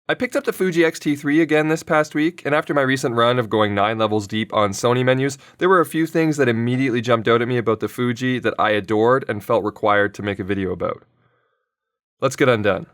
I picked up the Fuji X-T3 again this past week, and after my recent run of going 9 levels deep on Sony menus, there were a few things that immediately jumped out at me about the Fuji that I adored and felt required to make a video about. Let's get undone.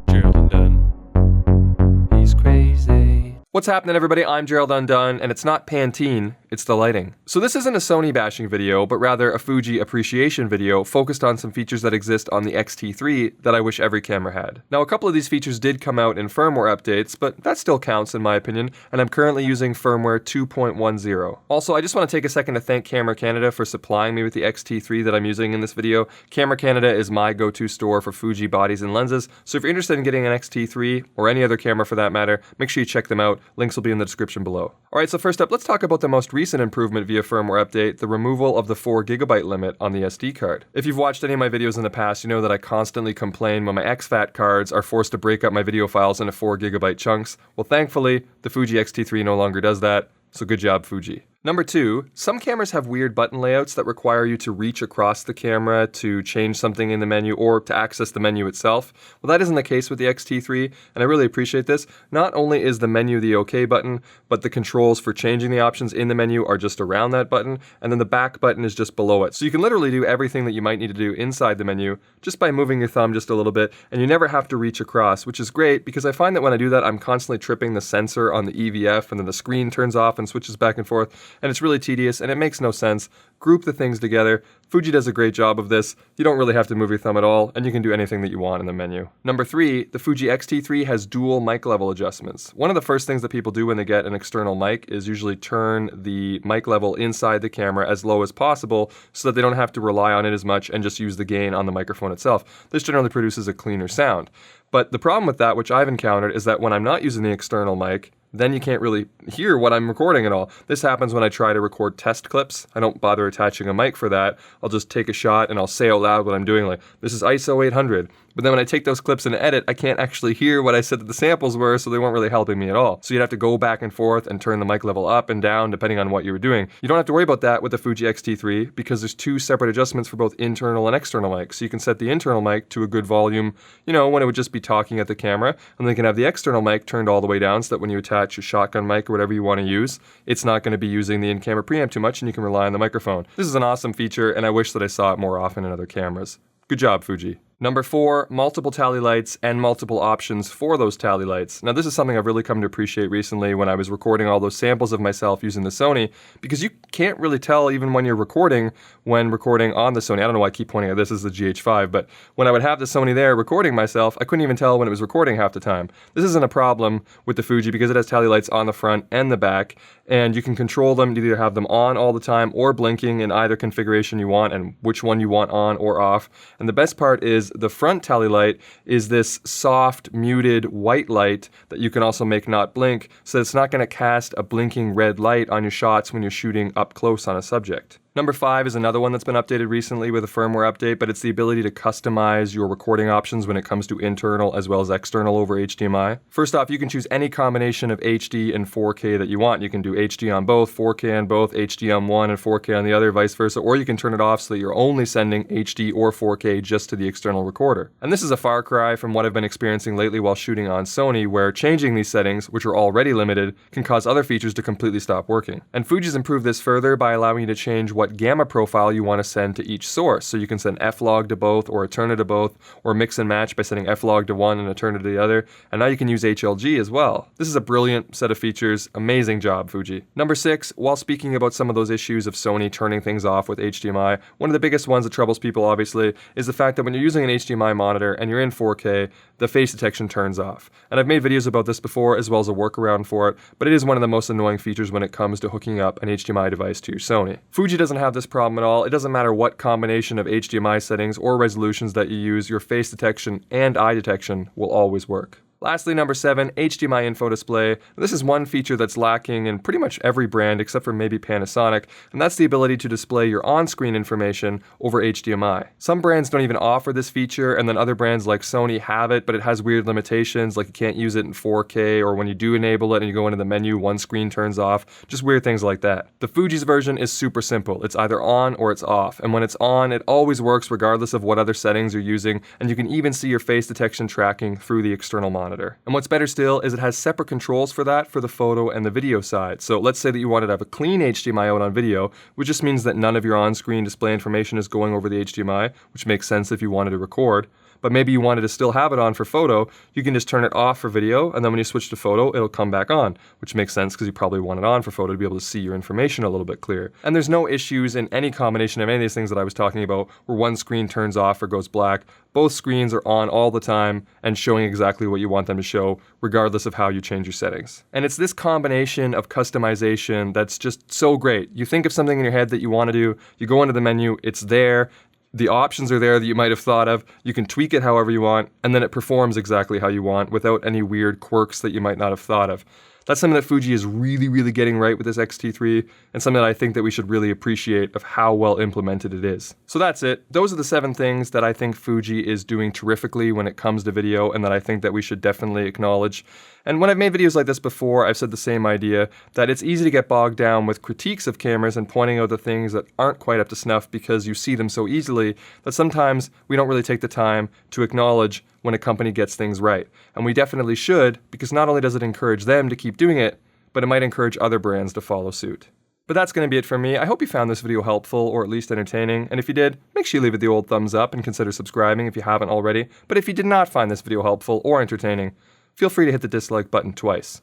Gerald Undone. He's crazy. What's happening, everybody? I'm Gerald Undone, and it's not Pantene, it's the lighting. So this isn't a Sony bashing video, but rather a Fuji appreciation video focused on some features that exist on the X-T3 that I wish every camera had. Now, a couple of these features did come out in firmware updates, but that still counts in my opinion, and I'm currently using firmware 2.10. Also, I just want to take a second to thank Camera Canada for supplying me with the X-T3 that I'm using in this video. Camera Canada is my go-to store for Fuji bodies and lenses, so if you're interested in getting an X-T3, or any other camera for that matter, make sure you check them out. Links will be in the description below. Alright, so first up, let's talk about the most recent improvement via firmware update, the removal of the 4GB limit on the SD card. If you've watched any of my videos in the past, you know that I constantly complain when my exFAT cards are forced to break up my video files into 4GB chunks. Well, thankfully, the Fuji X-T3 no longer does that, so good job, Fuji. Number 2, some cameras have weird button layouts that require you to reach across the camera to change something in the menu or to access the menu itself. Well, that isn't the case with the X-T3, and I really appreciate this. Not only is the menu the OK button, but the controls for changing the options in the menu are just around that button, and then the back button is just below it. So you can literally do everything that you might need to do inside the menu just by moving your thumb just a little bit, and you never have to reach across, which is great because I find that when I do that, I'm constantly tripping the sensor on the EVF, and then the screen turns off and switches back and forth. And it's really tedious and it makes no sense. Group the things together. Fuji does a great job of this. You don't really have to move your thumb at all, and you can do anything that you want in the menu. Number 3, the Fuji X-T3 has dual mic level adjustments. One of the first things that people do when they get an external mic is usually turn the mic level inside the camera as low as possible so that they don't have to rely on it as much and just use the gain on the microphone itself. This generally produces a cleaner sound. But the problem with that, which I've encountered, is that when I'm not using the external mic, then you can't really hear what I'm recording at all. This happens when I try to record test clips. I don't bother attaching a mic for that. I'll just take a shot and I'll say out loud what I'm doing, like, this is ISO 800. But then when I take those clips and edit, I can't actually hear what I said that the samples were, so they weren't really helping me at all. So you'd have to go back and forth and turn the mic level up and down depending on what you were doing. You don't have to worry about that with the Fuji X-T3 because there's 2 separate adjustments for both internal and external mics. So you can set the internal mic to a good volume, you know, when it would just be talking at the camera, and then you can have the external mic turned all the way down so that when you attach your shotgun mic or whatever you want to use, it's not going to be using the in-camera preamp too much and you can rely on the microphone. This is an awesome feature and I wish that I saw it more often in other cameras. Good job, Fuji. Number 4, multiple tally lights and multiple options for those tally lights. Now this is something I've really come to appreciate recently when I was recording all those samples of myself using the Sony, because you can't really tell even when you're recording on the Sony. I don't know why I keep pointing at this as the GH5, but when I would have the Sony there recording myself, I couldn't even tell when it was recording half the time. This isn't a problem with the Fuji because it has tally lights on the front and the back, and you can control them to either have them on all the time or blinking in either configuration you want and which one you want on or off. And the best part is the front tally light is this soft, muted white light that you can also make not blink, so it's not going to cast a blinking red light on your shots when you're shooting up close on a subject. Number 5 is another one that's been updated recently with a firmware update, but it's the ability to customize your recording options when it comes to internal as well as external over HDMI. First off, you can choose any combination of HD and 4K that you want. You can do HD on both, 4K on both, HD on one and 4K on the other, vice versa, or you can turn it off so that you're only sending HD or 4K just to the external recorder. And this is a far cry from what I've been experiencing lately while shooting on Sony, where changing these settings, which are already limited, can cause other features to completely stop working. And Fuji's improved this further by allowing you to change what gamma profile you want to send to each source. So you can send F-Log to both, or Eterna to both, or mix and match by sending F-Log to one and Eterna to the other. And now you can use HLG as well. This is a brilliant set of features. Amazing job, Fuji. Number 6, while speaking about some of those issues of Sony turning things off with HDMI, one of the biggest ones that troubles people, obviously, is the fact that when you're using an HDMI monitor and you're in 4K, the face detection turns off. And I've made videos about this before, as well as a workaround for it, but it is one of the most annoying features when it comes to hooking up an HDMI device to your Sony. Fuji doesn't have this problem at all. It doesn't matter what combination of HDMI settings or resolutions that you use, your face detection and eye detection will always work. Lastly, number 7, HDMI info display. This is one feature that's lacking in pretty much every brand except for maybe Panasonic, and that's the ability to display your on-screen information over HDMI. Some brands don't even offer this feature, and then other brands like Sony have it, but it has weird limitations, like you can't use it in 4K, or when you do enable it and you go into the menu, one screen turns off, just weird things like that. The Fuji's version is super simple. It's either on or it's off, and when it's on, it always works regardless of what other settings you're using, and you can even see your face detection tracking through the external monitor. monitor. And what's better still is it has separate controls for that for the photo and the video side. So let's say that you wanted to have a clean HDMI out on video, which just means that none of your on-screen display information is going over the HDMI, which makes sense if you wanted to record. But maybe you wanted to still have it on for photo, you can just turn it off for video, and then when you switch to photo, it'll come back on, which makes sense because you probably want it on for photo to be able to see your information a little bit clearer. And there's no issues in any combination of any of these things that I was talking about where one screen turns off or goes black. Both screens are on all the time and showing exactly what you want them to show, regardless of how you change your settings. And it's this combination of customization that's just so great. You think of something in your head that you want to do, you go into the menu, it's there, the options are there that you might have thought of, you can tweak it however you want, and then it performs exactly how you want without any weird quirks that you might not have thought of. That's something that Fuji is really getting right with this X-T3, and something that I think that we should really appreciate of how well implemented it is. So that's it. Those are the 7 things that I think Fuji is doing terrifically when it comes to video, and that I think that we should definitely acknowledge. And when I've made videos like this before, I've said the same idea, that it's easy to get bogged down with critiques of cameras and pointing out the things that aren't quite up to snuff because you see them so easily, that sometimes we don't really take the time to acknowledge when a company gets things right. And we definitely should, because not only does it encourage them to keep doing it, but it might encourage other brands to follow suit. But that's going to be it for me. I hope you found this video helpful, or at least entertaining, and if you did, make sure you leave it the old thumbs up and consider subscribing if you haven't already. But if you did not find this video helpful or entertaining, feel free to hit the dislike button twice.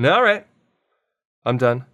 Alright, I'm done.